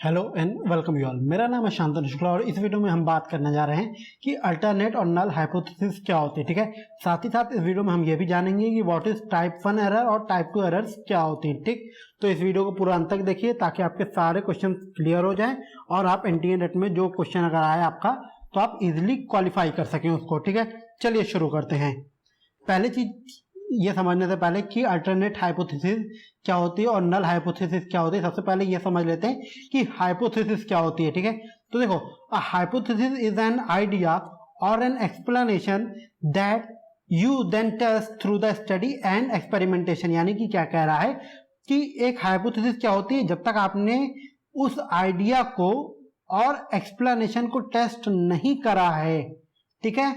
Hello and welcome you all. मेरा नाम है शांतनु शुक्ला और इस वीडियो में हम बात करने जा रहे हैं कि अल्टरनेट और नल हाइपोथेसिस क्या होती है। ठीक है, साथ ही साथ इस वीडियो में हम ये भी जानेंगे कि व्हाट इज टाइप 1 एरर और टाइप 2 एरर्स क्या होती है। ठीक, तो इस वीडियो को पूरा अंत तक देखिए ताकि आपके सारे क्वेश्चन क्लियर हो जाएं और आप एनटीए नेट में जो क्वेश्चन अगर आए आपका तो आप इजिली क्वालिफाई कर सकें उसको। ठीक है, चलिए शुरू करते हैं। पहली चीज ये समझने से पहले कि अल्टरनेट हाइपोथेसिस क्या होती है और नल हाइपोथेसिस क्या होती है, सबसे पहले ये समझ लेते हैं कि हाइपोथेसिस क्या होती है। ठीक है, तो देखो, a hypothesis is an idea और an explanation that you then test through the study and experimentation. यानी कि क्या कह रहा है कि एक हाइपोथेसिस क्या होती है, जब तक आपने उस आइडिया को और एक्सप्लेनेशन को टेस्ट नहीं करा है। ठीक है,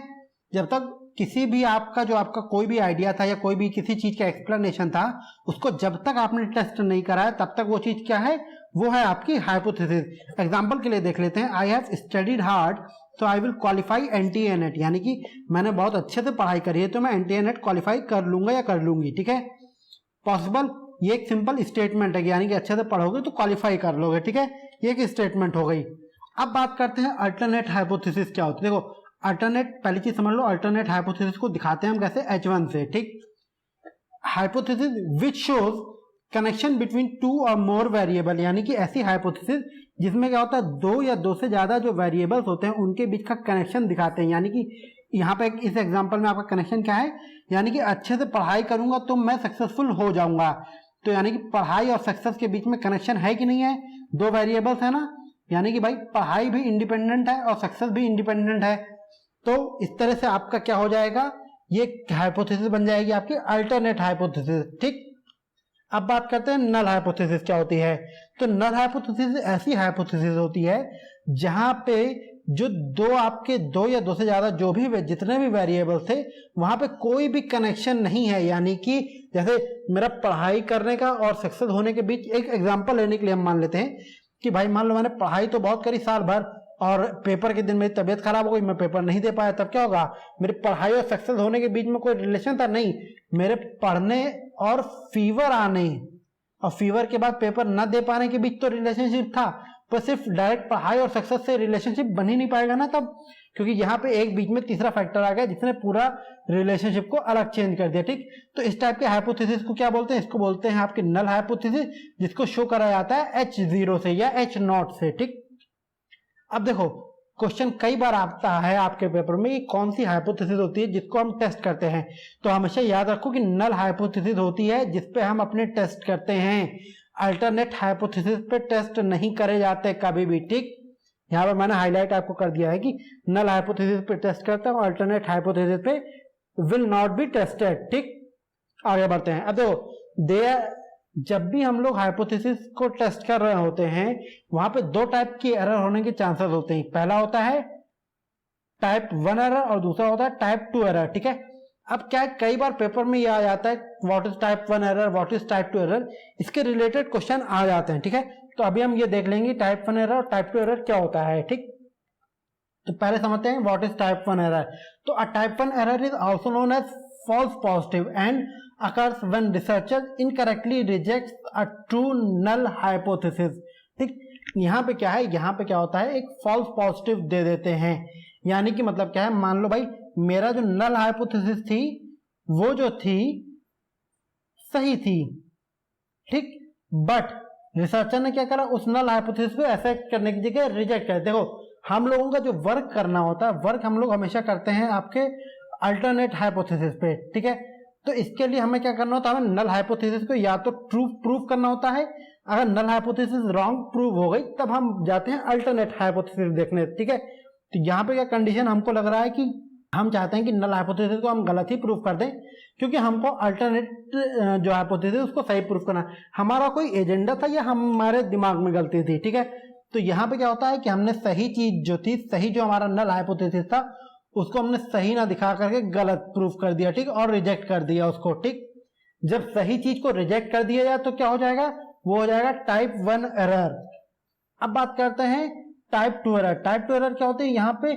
जब तक किसी भी आपका कोई भी आइडिया था या कोई भी किसी चीज का एक्सप्लेनेशन था, उसको जब तक आपने टेस्ट नहीं करा है तब तक वो चीज क्या है, वो है आपकी हाइपोथेसिस। एग्जांपल के लिए देख लेते हैं, I have studied hard so I will qualify NTA net. यानी कि मैंने बहुत अच्छे से पढ़ाई करी है तो मैं एनटीए नेट क्वालिफाई कर लूंगा या कर लूंगी। ठीक है, पॉसिबल, ये एक सिंपल स्टेटमेंट है, यानी कि अच्छे से पढ़ोगे तो क्वालिफाई कर लोगे। ठीक है, ये एक स्टेटमेंट हो गई। अब बात करते हैं अल्टरनेट हाइपोथेसिस क्या होती है। देखो, अल्टरनेट, पहली चीज समझ लो, अल्टरनेट हाइपोथेसिस को दिखाते हैं हम कैसे, H1 से। ठीक, hypothesis which shows connection between two और मोर वेरिएबल। यानी कि ऐसी हाइपोथेसिस जिसमें क्या होता है, दो या दो से ज्यादा जो वेरिएबल्स होते हैं उनके बीच का कनेक्शन दिखाते हैं। यानी कि यहाँ पे इस एग्जांपल में आपका कनेक्शन क्या है, यानी कि अच्छे से पढ़ाई करूंगा तो मैं सक्सेसफुल हो जाऊंगा। तो यानी कि पढ़ाई और सक्सेस के बीच में कनेक्शन है कि नहीं है, दो वेरिएबल्स है ना, यानी कि भाई पढ़ाई भी इंडिपेंडेंट है और सक्सेस भी इंडिपेंडेंट है। तो इस तरह से आपका क्या हो जाएगा, ये हाइपोथेसिस बन जाएगी आपकी अल्टरनेट हाइपोथेसिस। ठीक, अब बात करते हैं नल हाइपोथेसिस क्या होती है। तो नल हाइपोथेसिस ऐसी हाइपोथेसिस होती है जहां पे जो दो या दो से ज्यादा जो भी जितने भी वेरिएबल थे वहां पे कोई भी कनेक्शन नहीं है। यानी कि जैसे मेरा पढ़ाई करने का और सक्सेस होने के बीच, एक एग्जांपल लेने के लिए हम मान लेते हैं कि भाई मान लो मैंने पढ़ाई तो बहुत करी साल भर और पेपर के दिन मेरी तबीयत खराब हो गई, मैं पेपर नहीं दे पाया, तब क्या होगा, मेरी पढ़ाई और सक्सेस होने के बीच में कोई रिलेशन था नहीं। मेरे पढ़ने और फीवर आने और फीवर के बाद पेपर न दे पाने के बीच तो रिलेशनशिप था, पर सिर्फ डायरेक्ट पढ़ाई और सक्सेस से रिलेशनशिप बन ही नहीं पाएगा ना तब, क्योंकि यहाँ पे एक बीच में तीसरा फैक्टर आ गया जिसने पूरा रिलेशनशिप को अलग चेंज कर दिया। ठीक, तो इस टाइप के हाइपोथेसिस को क्या बोलते हैं, इसको बोलते हैं आपकी नल हाइपोथेसिस, जिसको शो करा जाता है H0 से या H0 से। ठीक, अब देखो, क्वेश्चन कई बार आता है आपके पेपर में कि कौन सी हाइपोथेसिस होती है जिसको हम टेस्ट करते हैं। तो हमेशा याद रखो कि नल हाइपोथेसिस होती है जिसपे हम अपने टेस्ट करते हैं, अल्टरनेट हाइपोथेसिस पे टेस्ट नहीं करे जाते कभी भी। ठीक, यहाँ पर मैंने हाईलाइट आपको कर दिया है कि नल हाइपोथेसिस पे टेस्ट करते हैं, अल्टरनेट हाइपोथेसिस पे विल नॉट बी टेस्टेड। ठीक, आगे बढ़ते हैं। अब देखो, जब भी हम लोग हाइपोथेसिस को टेस्ट कर रहे होते हैं वहां पे दो टाइप की एरर होने के चांसेस होते हैं। पहला होता है टाइप 1 एरर और दूसरा होता है टाइप 2 एरर। ठीक है, अब क्या है, कई बार पेपर में ये आ जाता है what is type 1 error, what is type 2 error, इसके रिलेटेड क्वेश्चन आ जाते हैं। ठीक है, तो अभी हम ये देख लेंगे टाइप 1 एरर और टाइप 2 एरर क्या होता है। ठीक, तो पहले समझते हैं व्हाट इज टाइप 1 एरर। तो a type 1 error is also known as false positive and occurs when researchers incorrectly rejects a true null hypothesis। ठीक, यहाँ पे क्या है, यहाँ पे क्या होता है, एक false positive दे देते हैं। यानी कि मतलब क्या है, मान लो भाई मेरा जो null hypothesis थी वो जो थी सही थी। ठीक, बट रिसर्चर ने क्या करा, उस null hypothesis को एक्सेप्ट करने की जगह रिजेक्ट कर। देखो, हम लोगों का जो वर्क करना होता है, वर्क हम लोग हमेशा करते हैं आपके अल्टरनेट हाइपोथेसिस पे। ठीक है, तो इसके लिए हमें क्या करना होता है, हमें नल हाइपोथेसिस को या तो प्रूफ करना होता है, अगर नल हाइपोथेसिस रॉन्ग प्रूव हो गई तब हम जाते हैं अल्टरनेट हाइपोथेसिस देखने। ठीक है, तो यहाँ पे क्या कंडीशन हमको लग रहा है कि हम चाहते हैं कि नल हाइपोथेसिस को हम गलत ही प्रूफ कर दें, क्योंकि हमको अल्टरनेट जो हाइपोथेसिस उसको सही प्रूफ करना, हमारा कोई एजेंडा था या हमारे दिमाग में गलती थी। ठीक है, तो यहाँ पे क्या होता है कि हमने सही चीज जो थी, सही जो हमारा नल हाइपोथेसिस था उसको हमने सही ना दिखा करके गलत प्रूफ कर दिया। ठीक, और रिजेक्ट कर दिया उसको। ठीक, जब सही चीज को रिजेक्ट कर दिया जाए तो क्या हो जाएगा, वो हो जाएगा टाइप 1 एरर। अब बात करते हैं टाइप 2 एरर। टाइप 2 एरर क्या होती है, यहाँ पे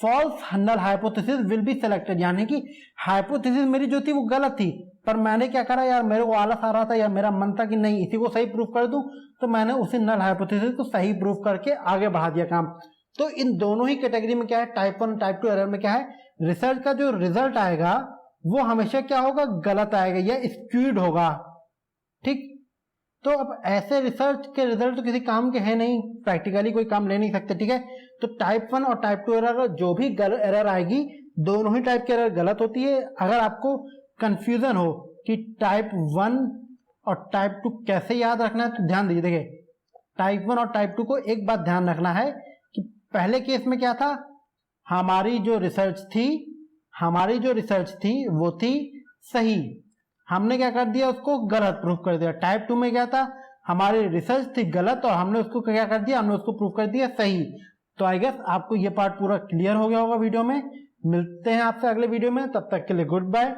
false null hypothesis will be selected, यानी कि हाइपोथेसिस मेरी जो थी वो गलत थी, पर मैंने क्या करा यार, मेरे को आलस आ रहा था या मेरा मन था कि नहीं इसी को सही प्रूफ कर दूं, तो मैंने उसी नल हाइपोथेसिस को सही प्रूफ करके आगे बढ़ा दिया काम। तो इन दोनों ही कैटेगरी में क्या है, टाइप 1 टाइप 2 एरर में क्या है, रिसर्च का जो रिजल्ट आएगा वो हमेशा क्या होगा, गलत आएगा या स्क्यूड होगा। ठीक, तो अब ऐसे रिसर्च के रिजल्ट तो किसी काम के हैं नहीं, प्रैक्टिकली कोई काम ले नहीं सकते। ठीक है, तो टाइप 1 और टाइप 2 एरर जो भी एरर आएगी, दोनों ही टाइप की एरर गलत होती है। अगर आपको कंफ्यूजन हो कि टाइप 1 और टाइप 2 कैसे याद रखना है, तो ध्यान दीजिए। देखिए, टाइप 1 और टाइप 2 को एक बात ध्यान रखना है कि पहले केस में क्या था, हमारी जो रिसर्च थी वो थी सही, हमने क्या कर दिया, उसको गलत प्रूफ कर दिया। टाइप 2 में क्या था, हमारी रिसर्च थी गलत और हमने उसको क्या कर दिया, हमने उसको प्रूफ कर दिया सही। तो आई गेस आपको ये पार्ट पूरा क्लियर हो गया होगा वीडियो में। मिलते हैं आपसे अगले वीडियो में, तब तक के लिए good bye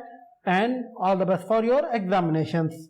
and all the best for your examinations.